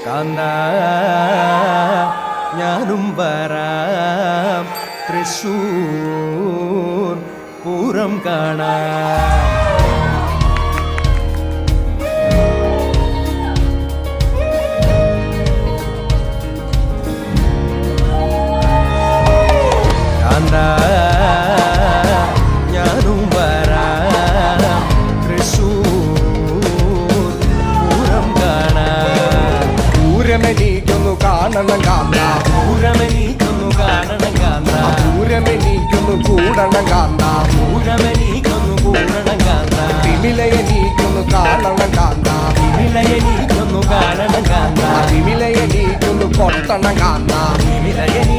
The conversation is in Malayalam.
കാന്ത ഞാനും വരാം തൃശൂർ പൂരം കാണാം. കാന്ത ഞാനും വരാം തൃശൂർ പൂരം കാണാം. പൂരമെനിക്കൊന്നു കാണണം കാന്ത, പൂരമെനിക്കൊന്നു കാണണം കാന്ത, പൂരമെനിക്കൊന്നു കൂടണം കാന്ത, പൂരമെനിക്കൊന്നു കൂടണം കാന്ത, വിമിലയെനിക്കൊന്നു കാണണം കാന്ത, വിമിലയെനിക്കൊന്നു കാണണം കാന്ത, വിമിലയെനിക്കൊന്നു കൊട്ടണം കാന്ത, വിമിലയെനി